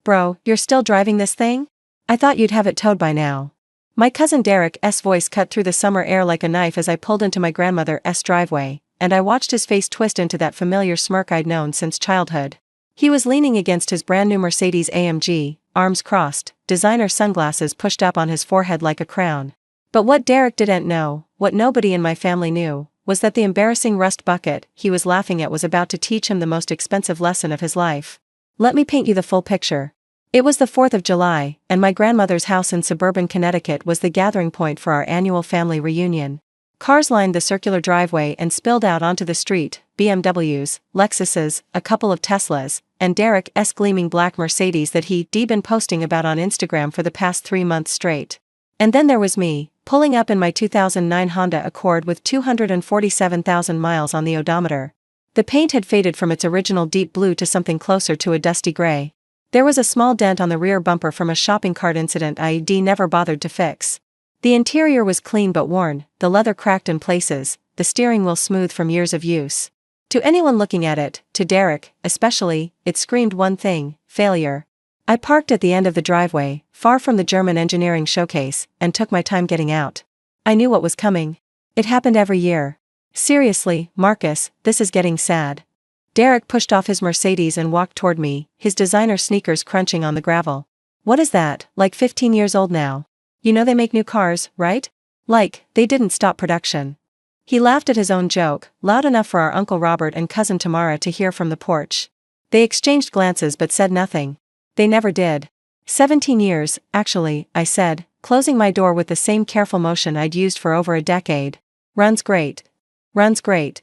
Bro, you're still driving this thing? I thought you'd have it towed by now. My cousin Derek's voice cut through the summer air like a knife as I pulled into my grandmother's driveway, and I watched his face twist into that familiar smirk I'd known since childhood. He was leaning against his brand new Mercedes-AMG, arms crossed, designer sunglasses pushed up on his forehead like a crown. But what Derek didn't know, what nobody in my family knew, was that the embarrassing rust bucket he was laughing at was about to teach him the most expensive lesson of his life. Let me paint you the full picture. It was the 4th of July, and my grandmother's house in suburban Connecticut was the gathering point for our annual family reunion. Cars lined the circular driveway and spilled out onto the street, BMWs, Lexuses, a couple of Teslas, and Derek's gleaming black Mercedes that he'd been posting about on Instagram for the past 3 months straight. And then there was me, pulling up in my 2009 Honda Accord with 247,000 miles on the odometer. The paint had faded from its original deep blue to something closer to a dusty gray. There was a small dent on the rear bumper from a shopping cart incident I'd never bothered to fix. The interior was clean but worn, the leather cracked in places, the steering wheel smooth from years of use. To anyone looking at it, to Derek, especially, it screamed one thing: failure. I parked at the end of the driveway, far from the German engineering showcase, and took my time getting out. I knew what was coming. It happened every year. Seriously, Marcus, this is getting sad. Derek pushed off his Mercedes and walked toward me, his designer sneakers crunching on the gravel. What is that, like 15 years old now? You know they make new cars, right? Like, they didn't stop production. He laughed at his own joke, loud enough for our Uncle Robert and cousin Tamara to hear from the porch. They exchanged glances but said nothing. They never did. 17 years, actually, I said, closing my door with the same careful motion I'd used for over a decade. Runs great. Runs great.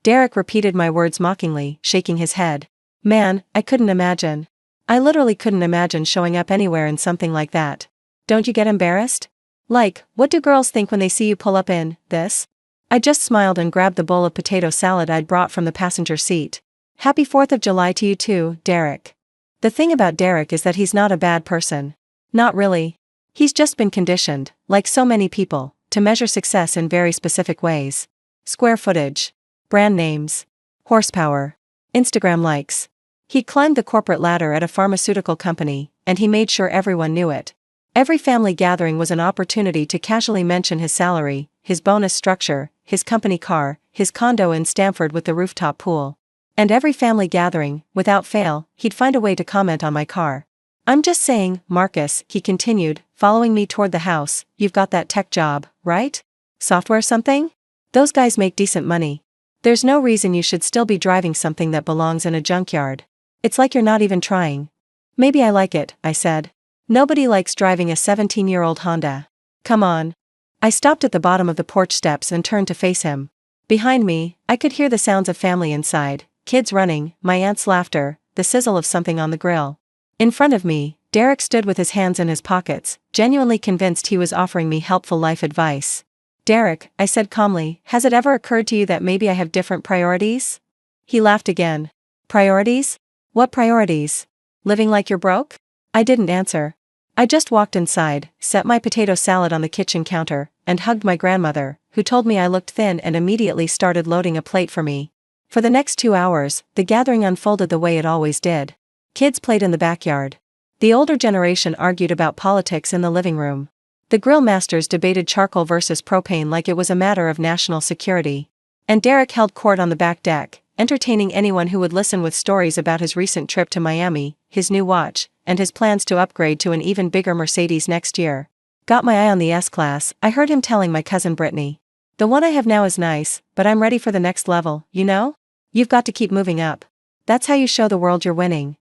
Derek repeated my words mockingly, shaking his head. Man, I couldn't imagine. I literally couldn't imagine showing up anywhere in something like that. Don't you get embarrassed? Like, what do girls think when they see you pull up in this? I just smiled and grabbed the bowl of potato salad I'd brought from the passenger seat. Happy 4th of July to you too, Derek. The thing about Derek is that he's not a bad person. Not really. He's just been conditioned, like so many people, to measure success in very specific ways. Square footage. Brand names. Horsepower. Instagram likes. He climbed the corporate ladder at a pharmaceutical company, and he made sure everyone knew it. Every family gathering was an opportunity to casually mention his salary, his bonus structure, his company car, his condo in Stamford with the rooftop pool. And every family gathering, without fail, he'd find a way to comment on my car. I'm just saying, Marcus, he continued, following me toward the house, you've got that tech job, right? Software something? Those guys make decent money. There's no reason you should still be driving something that belongs in a junkyard. It's like you're not even trying. Maybe I like it, I said. Nobody likes driving a 17-year-old Honda. Come on. I stopped at the bottom of the porch steps and turned to face him. Behind me, I could hear the sounds of family inside, kids running, my aunt's laughter, the sizzle of something on the grill. In front of me, Derek stood with his hands in his pockets, genuinely convinced he was offering me helpful life advice. Derek, I said calmly, has it ever occurred to you that maybe I have different priorities? He laughed again. Priorities? What priorities? Living like you're broke? I didn't answer. I just walked inside, set my potato salad on the kitchen counter, and hugged my grandmother, who told me I looked thin and immediately started loading a plate for me. For the next 2 hours, the gathering unfolded the way it always did. Kids played in the backyard. The older generation argued about politics in the living room. The grill masters debated charcoal versus propane like it was a matter of national security. And Derek held court on the back deck, entertaining anyone who would listen with stories about his recent trip to Miami, his new watch, and his plans to upgrade to an even bigger Mercedes next year. Got my eye on the S-Class, I heard him telling my cousin Brittany. The one I have now is nice, but I'm ready for the next level, you know? You've got to keep moving up. That's how you show the world you're winning.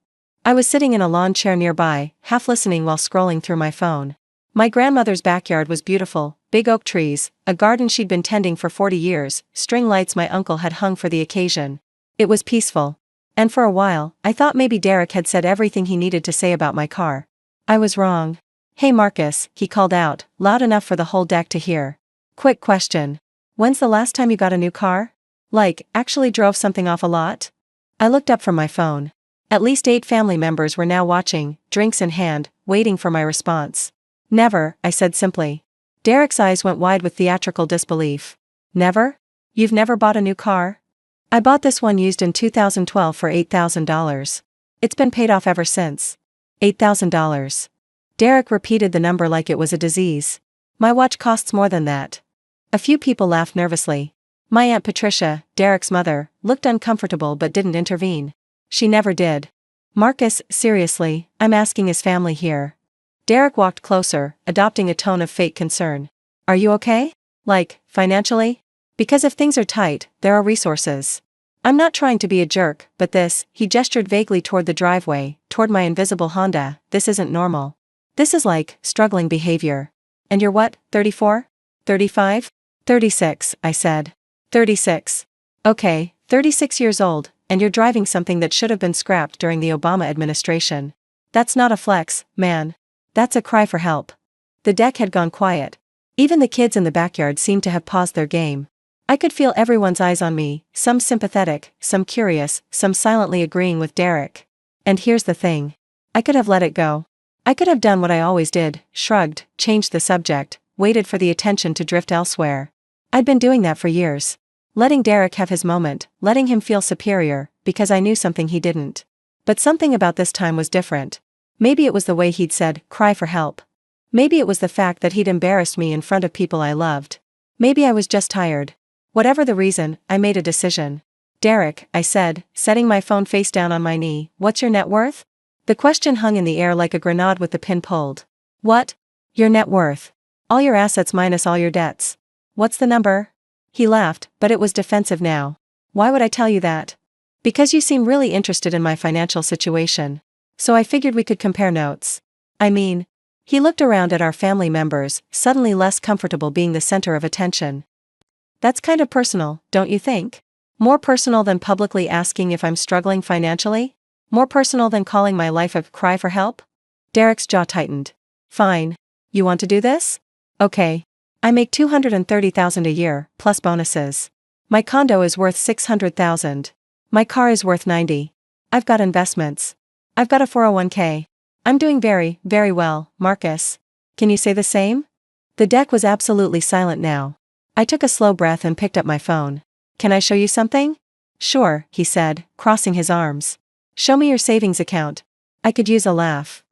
I was sitting in a lawn chair nearby, half listening while scrolling through my phone. My grandmother's backyard was beautiful, big oak trees, a garden she'd been tending for 40 years, string lights my uncle had hung for the occasion. It was peaceful. And for a while, I thought maybe Derek had said everything he needed to say about my car. I was wrong. Hey Marcus, he called out, loud enough for the whole deck to hear. Quick question. When's the last time you got a new car? Like, actually drove something off a lot? I looked up from my phone. At least 8 family members were now watching, drinks in hand, waiting for my response. Never, I said simply. Derek's eyes went wide with theatrical disbelief. Never? You've never bought a new car? I bought this one used in 2012 for $8,000. It's been paid off ever since. $8,000. Derek repeated the number like it was a disease. My watch costs more than that. A few people laughed nervously. My Aunt Patricia, Derek's mother, looked uncomfortable but didn't intervene. She never did. Marcus, seriously, I'm asking his family here. Derek walked closer, adopting a tone of fake concern. Are you okay? Like, financially? Because if things are tight, there are resources. I'm not trying to be a jerk, but this, he gestured vaguely toward the driveway, toward my invisible Honda, this isn't normal. This is like, struggling behavior. And you're what, 34? 35? 36, I said. 36. Okay, 36 years old, and you're driving something that should have been scrapped during the Obama administration. That's not a flex, man. That's a cry for help. The deck had gone quiet. Even the kids in the backyard seemed to have paused their game. I could feel everyone's eyes on me, some sympathetic, some curious, some silently agreeing with Derek. And here's the thing. I could have let it go. I could have done what I always did, shrugged, changed the subject, waited for the attention to drift elsewhere. I'd been doing that for years. Letting Derek have his moment, letting him feel superior, because I knew something he didn't. But something about this time was different. Maybe it was the way he'd said, cry for help. Maybe it was the fact that he'd embarrassed me in front of people I loved. Maybe I was just tired. Whatever the reason, I made a decision. Derek, I said, setting my phone face down on my knee, what's your net worth? The question hung in the air like a grenade with the pin pulled. What? Your net worth. All your assets minus all your debts. What's the number? He laughed, but it was defensive now. Why would I tell you that? Because you seem really interested in my financial situation. So I figured we could compare notes. I mean, he looked around at our family members, suddenly less comfortable being the center of attention. That's kind of personal, don't you think? More personal than publicly asking if I'm struggling financially? More personal than calling my life a cry for help? Derek's jaw tightened. Fine. You want to do this? Okay. I make $230,000 a year, plus bonuses. My condo is worth $600,000. My car is worth $90,000. I've got investments. I've got a 401k. I'm doing very, very well, Marcus. Can you say the same? The deck was absolutely silent now. I took a slow breath and picked up my phone. Can I show you something? Sure, he said, crossing his arms. Show me your savings account. I could use a laugh.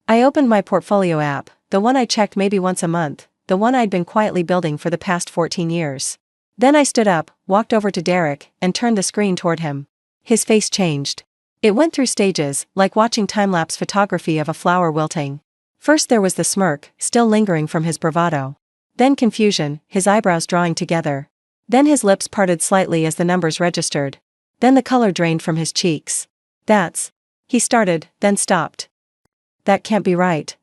I opened my portfolio app, the one I checked maybe once a month, the one I'd been quietly building for the past 14 years. Then I stood up, walked over to Derek, and turned the screen toward him. His face changed. It went through stages, like watching time-lapse photography of a flower wilting. First there was the smirk, still lingering from his bravado. Then confusion, his eyebrows drawing together. Then his lips parted slightly as the numbers registered. Then the color drained from his cheeks. That's... He started, then stopped. That can't be right.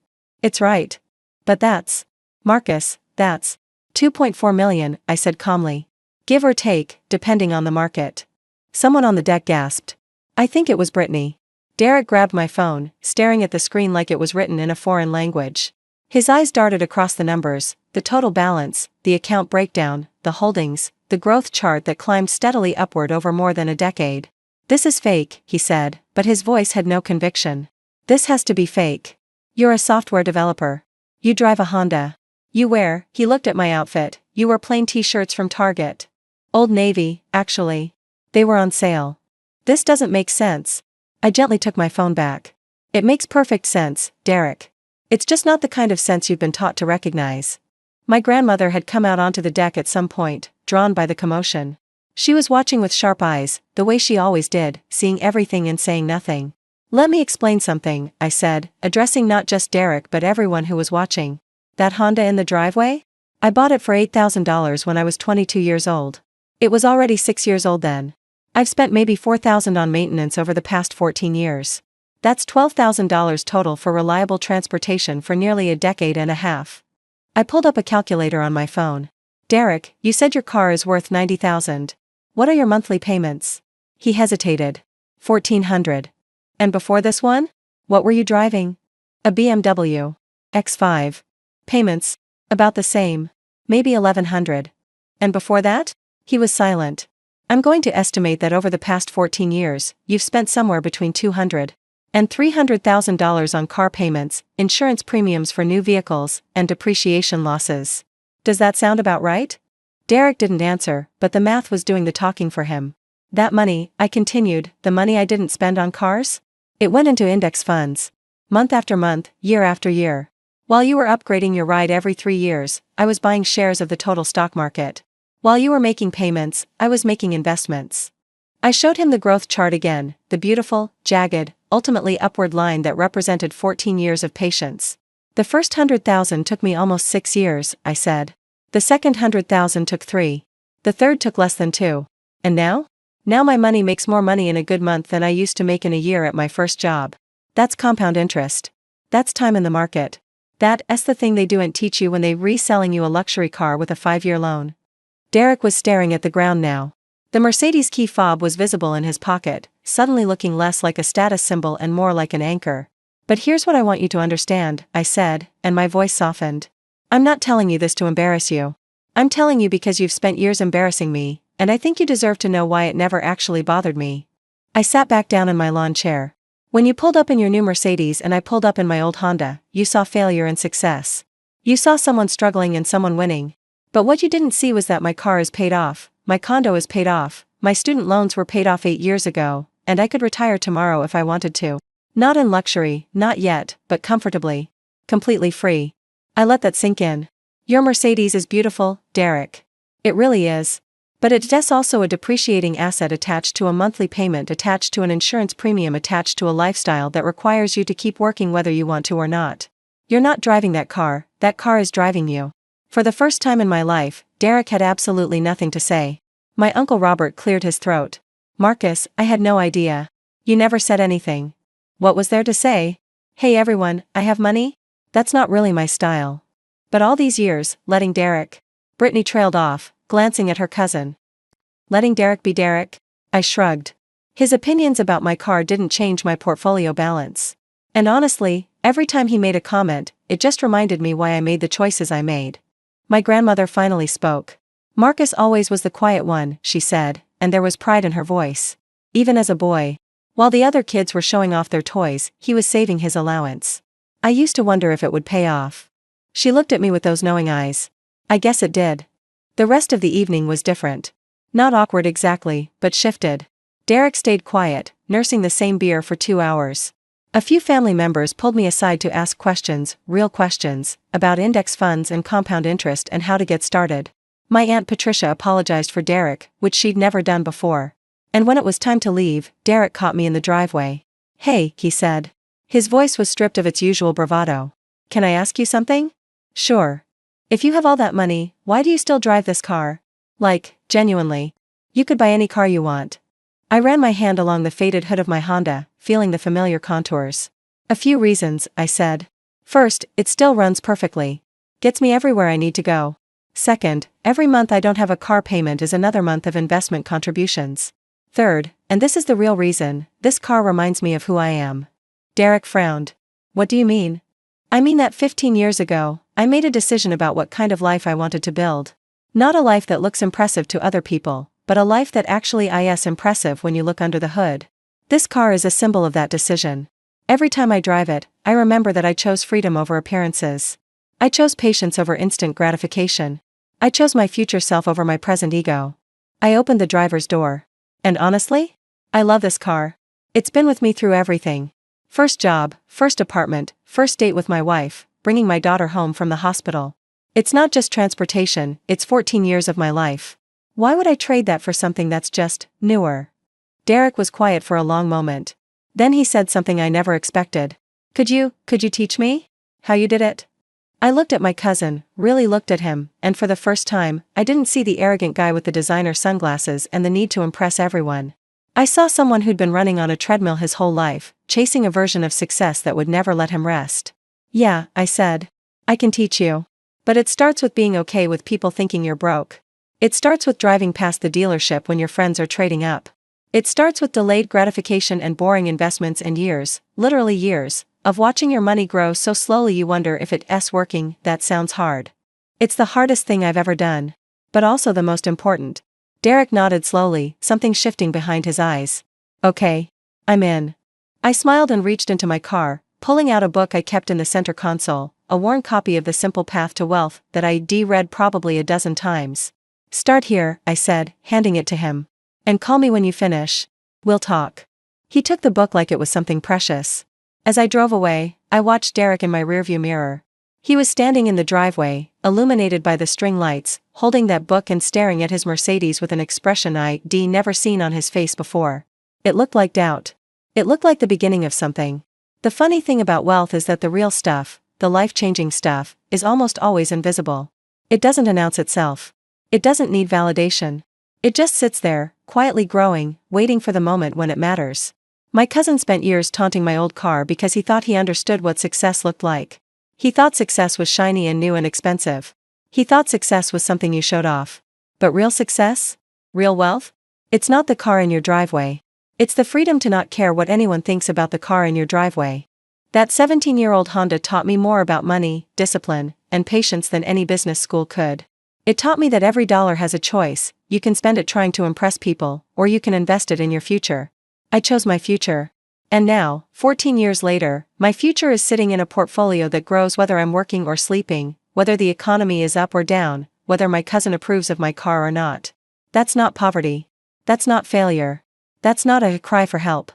It's right. But that's... Marcus, that's... 2.4 million, I said calmly. Give or take, depending on the market. Someone on the deck gasped. I think it was Brittany. Derek grabbed my phone, staring at the screen like it was written in a foreign language. His eyes darted across the numbers, the total balance, the account breakdown, the holdings, the growth chart that climbed steadily upward over more than a decade. This is fake, he said, but his voice had no conviction. This has to be fake. You're a software developer. You drive a Honda. You wear, he looked at my outfit, you wear plain t-shirts from Target. Old Navy, actually. They were on sale. This doesn't make sense. I gently took my phone back. It makes perfect sense, Derek. It's just not the kind of sense you've been taught to recognize. My grandmother had come out onto the deck at some point, drawn by the commotion. She was watching with sharp eyes, the way she always did, seeing everything and saying nothing. Let me explain something, I said, addressing not just Derek but everyone who was watching. That Honda in the driveway? I bought it for $8,000 when I was 22 years old. It was already 6 years old then. I've spent maybe $4,000 on maintenance over the past 14 years. That's $12,000 total for reliable transportation for nearly a decade and a half. I pulled up a calculator on my phone. Derek, you said your car is worth $90,000. What are your monthly payments? He hesitated. $1,400. And before this one? What were you driving? A BMW X5. Payments? About the same. Maybe $1,100. And before that? He was silent. I'm going to estimate that over the past 14 years, you've spent somewhere between $200,000 and $300,000 on car payments, insurance premiums for new vehicles, and depreciation losses. Does that sound about right? Derek didn't answer, but the math was doing the talking for him. That money, I continued, the money I didn't spend on cars? It went into index funds. month after month, year after year. While you were upgrading your ride every 3 years, I was buying shares of the total stock market. While you were making payments, I was making investments. I showed him the growth chart again, the beautiful, jagged, ultimately upward line that represented 14 years of patience. The first 100,000 took me almost 6 years, I said. The second 100,000 took 3. The third took less than 2. And now? Now my money makes more money in a good month than I used to make in a year at my first job. That's compound interest. That's time in the market. That's the thing they don't teach you when they reselling you a luxury car with a 5-year loan. Derek was staring at the ground now. The Mercedes key fob was visible in his pocket, suddenly looking less like a status symbol and more like an anchor. But here's what I want you to understand, I said, and my voice softened. I'm not telling you this to embarrass you. I'm telling you because you've spent years embarrassing me, and I think you deserve to know why it never actually bothered me. I sat back down in my lawn chair. When you pulled up in your new Mercedes and I pulled up in my old Honda, you saw failure and success. You saw someone struggling and someone winning. But what you didn't see was that my car is paid off, my condo is paid off, my student loans were paid off 8 years ago, and I could retire tomorrow if I wanted to. Not in luxury, not yet, but comfortably. Completely free. I let that sink in. Your Mercedes is beautiful, Derek. It really is. But it's also a depreciating asset attached to a monthly payment, attached to an insurance premium, attached to a lifestyle that requires you to keep working whether you want to or not. You're not driving that car is driving you. For the first time in my life, Derek had absolutely nothing to say. My Uncle Robert cleared his throat. Marcus, I had no idea. You never said anything. What was there to say? Hey everyone, I have money? That's not really my style. But all these years, letting Derek. Brittany trailed off, glancing at her cousin. Letting Derek be Derek? I shrugged. His opinions about my car didn't change my portfolio balance. And honestly, every time he made a comment, it just reminded me why I made the choices I made. My grandmother finally spoke. Marcus always was the quiet one, she said, and there was pride in her voice. Even as a boy. While the other kids were showing off their toys, he was saving his allowance. I used to wonder if it would pay off. She looked at me with those knowing eyes. I guess it did. The rest of the evening was different. Not awkward exactly, but shifted. Derek stayed quiet, nursing the same beer for 2 hours. A few family members pulled me aside to ask questions, real questions, about index funds and compound interest and how to get started. My Aunt Patricia apologized for Derek, which she'd never done before. And when it was time to leave, Derek caught me in the driveway. Hey, he said. His voice was stripped of its usual bravado. Can I ask you something? Sure. If you have all that money, why do you still drive this car? Like, genuinely. You could buy any car you want. I ran my hand along the faded hood of my Honda, feeling the familiar contours. A few reasons, I said. First, it still runs perfectly. Gets me everywhere I need to go. Second, every month I don't have a car payment is another month of investment contributions. Third, and this is the real reason, this car reminds me of who I am. Derek frowned. What do you mean? I mean that 15 years ago, I made a decision about what kind of life I wanted to build. Not a life that looks impressive to other people, but a life that actually is impressive when you look under the hood. This car is a symbol of that decision. Every time I drive it, I remember that I chose freedom over appearances. I chose patience over instant gratification. I chose my future self over my present ego. I opened the driver's door. And honestly? I love this car. It's been with me through everything. First job, first apartment, first date with my wife, bringing my daughter home from the hospital. It's not just transportation, it's 14 years of my life. Why would I trade that for something that's just newer? Derek was quiet for a long moment. Then he said something I never expected. Could you teach me? How you did it? I looked at my cousin, really looked at him, and for the first time, I didn't see the arrogant guy with the designer sunglasses and the need to impress everyone. I saw someone who'd been running on a treadmill his whole life, chasing a version of success that would never let him rest. Yeah, I said. I can teach you. But it starts with being okay with people thinking you're broke. It starts with driving past the dealership when your friends are trading up. It starts with delayed gratification and boring investments and years, literally years, of watching your money grow so slowly you wonder if it's working. That sounds hard. It's the hardest thing I've ever done. But also the most important. Derek nodded slowly, something shifting behind his eyes. Okay. I'm in. I smiled and reached into my car, pulling out a book I kept in the center console, a worn copy of The Simple Path to Wealth that I'd read probably a dozen times. Start here, I said, handing it to him. And call me when you finish. We'll talk. He took the book like it was something precious. As I drove away, I watched Derek in my rearview mirror. He was standing in the driveway, illuminated by the string lights, holding that book and staring at his Mercedes with an expression I'd never seen on his face before. It looked like doubt. It looked like the beginning of something. The funny thing about wealth is that the real stuff, the life-changing stuff, is almost always invisible. It doesn't announce itself. It doesn't need validation. It just sits there, quietly growing, waiting for the moment when it matters. My cousin spent years taunting my old car because he thought he understood what success looked like. He thought success was shiny and new and expensive. He thought success was something you showed off. But real success? Real wealth? It's not the car in your driveway. It's the freedom to not care what anyone thinks about the car in your driveway. That 17-year-old Honda taught me more about money, discipline, and patience than any business school could. It taught me that every dollar has a choice. You can spend it trying to impress people, or you can invest it in your future. I chose my future. And now, 14 years later, my future is sitting in a portfolio that grows whether I'm working or sleeping, whether the economy is up or down, whether my cousin approves of my car or not. That's not poverty. That's not failure. That's not a cry for help.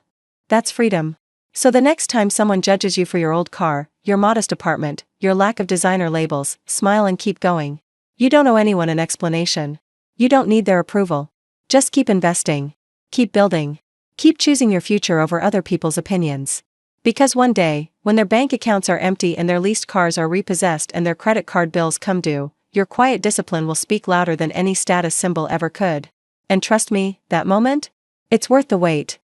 That's freedom. So the next time someone judges you for your old car, your modest apartment, your lack of designer labels, smile and keep going. You don't owe anyone an explanation. You don't need their approval. Just keep investing. Keep building. Keep choosing your future over other people's opinions. Because one day, when their bank accounts are empty and their leased cars are repossessed and their credit card bills come due, your quiet discipline will speak louder than any status symbol ever could. And trust me, that moment? It's worth the wait.